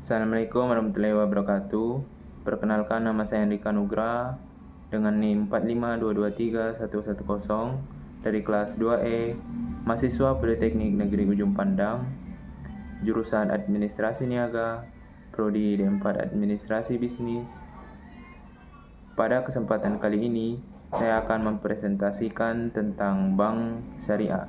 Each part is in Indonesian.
Assalamualaikum warahmatullahi wabarakatuh. Perkenalkan, nama saya Andika Nugra dengan NIM 452231110 dari kelas 2E, mahasiswa Politeknik Negeri Ujung Pandang, jurusan Administrasi Niaga, Prodi D4 Administrasi Bisnis. Pada kesempatan kali ini, saya akan mempresentasikan tentang Bank Syariah.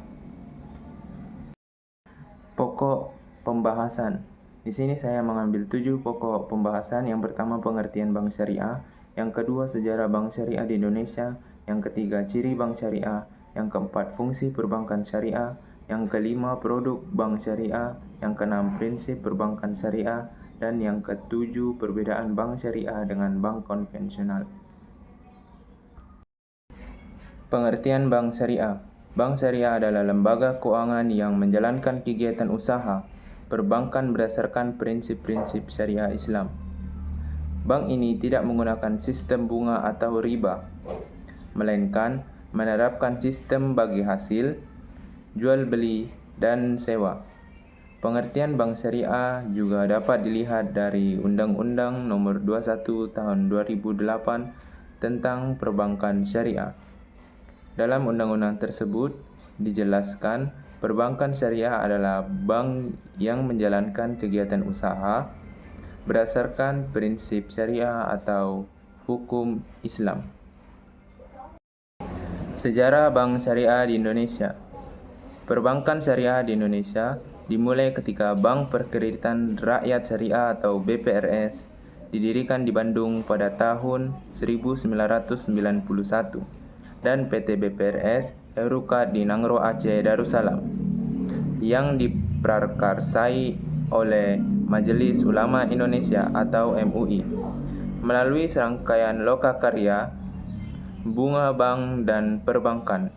Pokok pembahasan. Di sini saya mengambil 7 pokok pembahasan. Yang pertama, pengertian bank syariah. Yang kedua, sejarah bank syariah di Indonesia. Yang ketiga, ciri bank syariah. Yang keempat, fungsi perbankan syariah. Yang kelima, produk bank syariah. Yang keenam, prinsip perbankan syariah. Dan yang ketujuh, perbedaan bank syariah dengan bank konvensional. Pengertian bank syariah. Bank syariah adalah lembaga keuangan yang menjalankan kegiatan usaha perbankan berdasarkan prinsip-prinsip syariah Islam. Bank ini tidak menggunakan sistem bunga atau riba, melainkan menerapkan sistem bagi hasil, jual beli, dan sewa. Pengertian bank syariah juga dapat dilihat dari Undang-Undang Nomor 21 Tahun 2008 tentang Perbankan Syariah. Dalam undang-undang tersebut dijelaskan perbankan syariah adalah bank yang menjalankan kegiatan usaha berdasarkan prinsip syariah atau hukum Islam. Sejarah bank syariah di Indonesia. Perbankan syariah di Indonesia dimulai ketika Bank Perkreditan Rakyat Syariah atau BPRS didirikan di Bandung pada tahun 1991 dan PT BPRS Herukat di Nangro Aceh Darussalam yang diprakarsai oleh Majelis Ulama Indonesia atau MUI melalui serangkaian lokakarya, bunga bank dan perbankan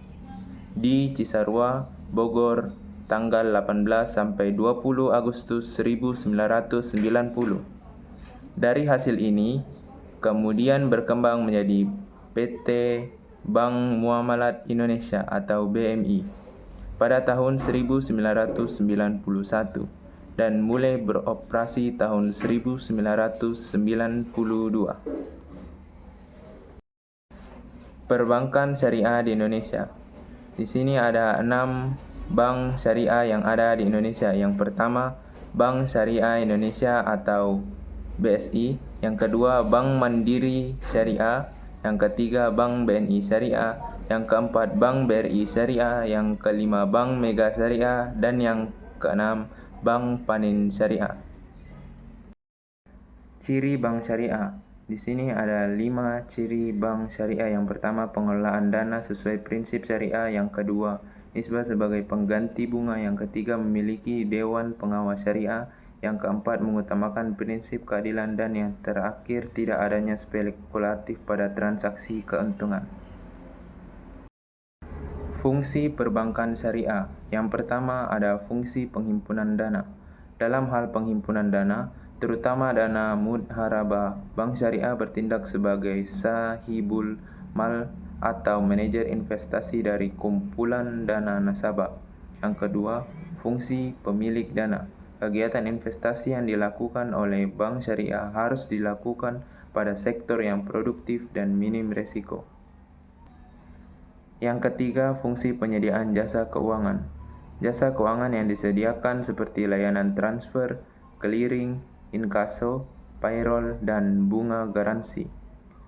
di Cisarua, Bogor, tanggal 18 sampai 20 Agustus 1990. Dari hasil ini kemudian berkembang menjadi PT Bank Muamalat Indonesia atau BMI pada tahun 1991 dan mulai beroperasi tahun 1992. Perbankan syariah di Indonesia. Di sini ada 6 bank syariah yang ada di Indonesia. Yang pertama, Bank Syariah Indonesia atau BSI. Yang kedua, Bank Mandiri Syariah. Yang ketiga, Bank BNI Syariah. Yang keempat, Bank BRI Syariah. Yang kelima, Bank Mega Syariah. Dan yang keenam, Bank Panin Syariah. Ciri bank syariah. Di sini ada 5 ciri bank syariah. Yang pertama, pengelolaan dana sesuai prinsip syariah. Yang kedua, nisbah sebagai pengganti bunga. Yang ketiga, memiliki dewan pengawas syariah. Yang keempat, mengutamakan prinsip keadilan. Dan yang terakhir, tidak adanya spekulatif pada transaksi keuntungan. Fungsi perbankan syariah. Yang pertama, ada fungsi penghimpunan dana. Dalam hal penghimpunan dana, terutama dana mudharabah, bank syariah bertindak sebagai sahibul mal atau manajer investasi dari kumpulan dana nasabah. Yang kedua, fungsi pemilik dana. Kegiatan investasi yang dilakukan oleh bank syariah harus dilakukan pada sektor yang produktif dan minim risiko. Yang ketiga, fungsi penyediaan jasa keuangan. Jasa keuangan yang disediakan seperti layanan transfer, clearing, inkaso, payroll, dan bunga garansi.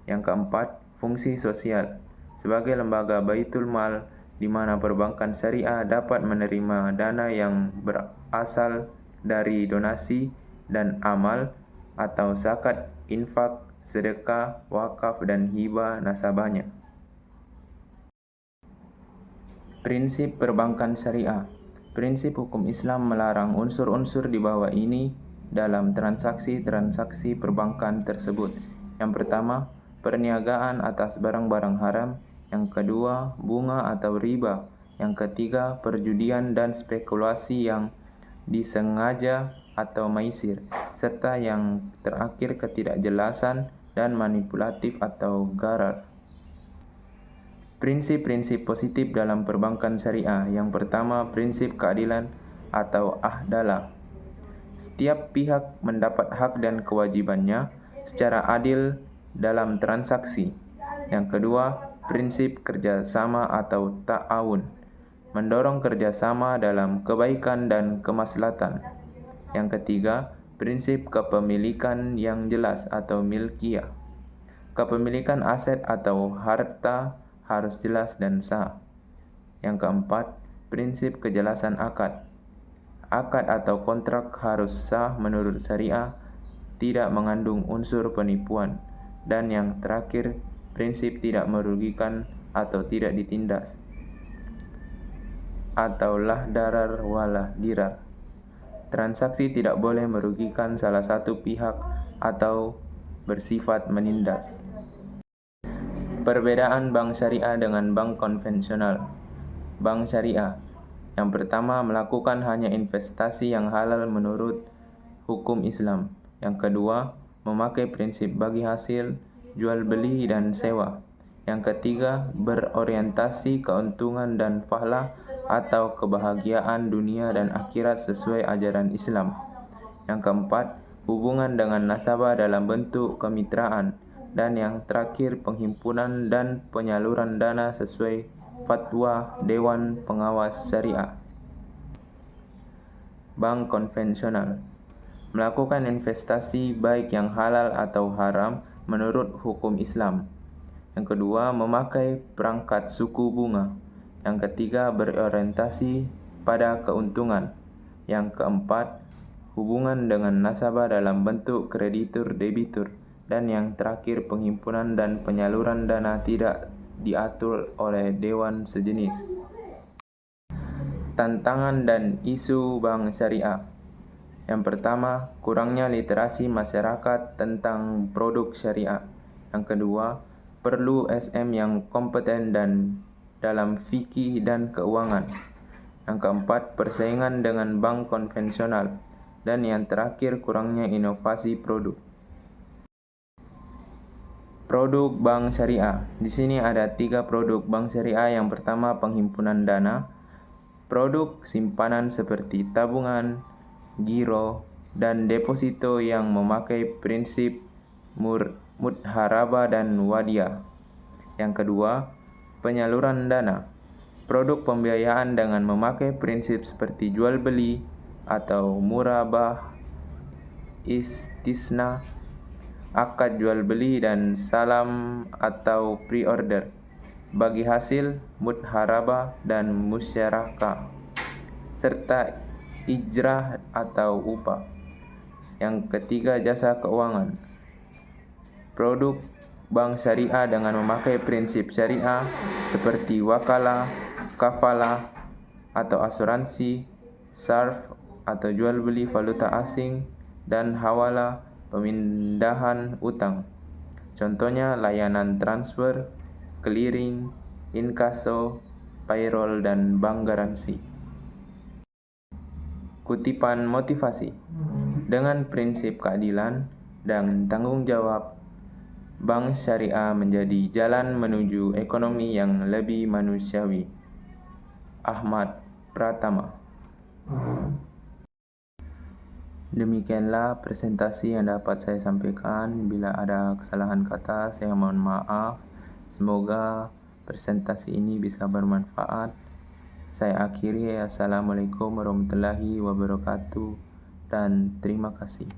Yang keempat, fungsi sosial. Sebagai lembaga baitul mal, di mana perbankan syariah dapat menerima dana yang berasal dari donasi dan amal atau zakat, infak, sedekah, wakaf, dan hibah nasabahnya. Prinsip perbankan syariah. Prinsip hukum Islam melarang unsur-unsur di bawah ini dalam transaksi-transaksi perbankan tersebut. Yang pertama, perniagaan atas barang-barang haram. Yang kedua, bunga atau riba. Yang ketiga, perjudian dan spekulasi yang disengaja atau maisir. Serta yang terakhir, ketidakjelasan dan manipulatif atau gharar. Prinsip-prinsip positif dalam perbankan syariah. Yang pertama, prinsip keadilan atau adalah. Setiap pihak mendapat hak dan kewajibannya secara adil dalam transaksi. Yang kedua, prinsip kerjasama atau ta'awun, mendorong kerjasama dalam kebaikan dan kemaslahatan. Yang ketiga, prinsip kepemilikan yang jelas atau milkiyah. Kepemilikan aset atau harta harus jelas dan sah. Yang keempat, prinsip kejelasan akad. Akad atau kontrak harus sah menurut syariah, tidak mengandung unsur penipuan. Dan yang terakhir, prinsip tidak merugikan atau tidak ditindas, atau lah darar walah dirar. Transaksi tidak boleh merugikan salah satu pihak atau bersifat menindas. Perbedaan bank syariah dengan bank konvensional. Bank syariah yang pertama melakukan hanya investasi yang halal menurut hukum Islam. Yang kedua, memakai prinsip bagi hasil, jual beli dan sewa. Yang ketiga, berorientasi keuntungan dan fahlah atau kebahagiaan dunia dan akhirat sesuai ajaran Islam. Yang keempat, hubungan dengan nasabah dalam bentuk kemitraan. Dan yang terakhir, penghimpunan dan penyaluran dana sesuai fatwa Dewan Pengawas Syariah. Bank konvensional melakukan investasi baik yang halal atau haram menurut hukum Islam. Yang kedua, memakai perangkat suku bunga. Yang ketiga, berorientasi pada keuntungan. Yang keempat, hubungan dengan nasabah dalam bentuk kreditur-debitur. Dan yang terakhir, penghimpunan dan penyaluran dana tidak diatur oleh dewan sejenis. Tantangan dan isu bank syariah. Yang pertama, kurangnya literasi masyarakat tentang produk syariah. Yang kedua, perlu SM yang kompeten dan dalam fikih dan keuangan. Yang keempat, persaingan dengan bank konvensional. Dan yang terakhir, kurangnya inovasi produk. Produk bank syariah. Di sini ada 3 produk bank syariah. Yang pertama, penghimpunan dana. Produk simpanan seperti tabungan, giro, dan deposito yang memakai prinsip mudharabah dan wadiah. Yang kedua, penyaluran dana. Produk pembiayaan dengan memakai prinsip seperti jual beli atau murabah, istisna, akad jual beli dan salam atau pre-order. Bagi hasil, mudharabah dan musyarakah, serta ijrah atau upah. Yang ketiga, jasa keuangan. Produk bank syariah dengan memakai prinsip syariah seperti wakalah, kafalah atau asuransi, sarf atau jual beli valuta asing, dan hawalah pemindahan utang. Contohnya layanan transfer, clearing, inkaso, payroll, dan bank garansi. Kutipan motivasi. Dengan prinsip keadilan dan tanggung jawab, bank syariah menjadi jalan menuju ekonomi yang lebih manusiawi. Ahmad Pratama. Demikianlah presentasi yang dapat saya sampaikan. Bila ada kesalahan kata, saya mohon maaf. Semoga presentasi ini bisa bermanfaat. Saya akhiri. Assalamualaikum warahmatullahi wabarakatuh dan terima kasih.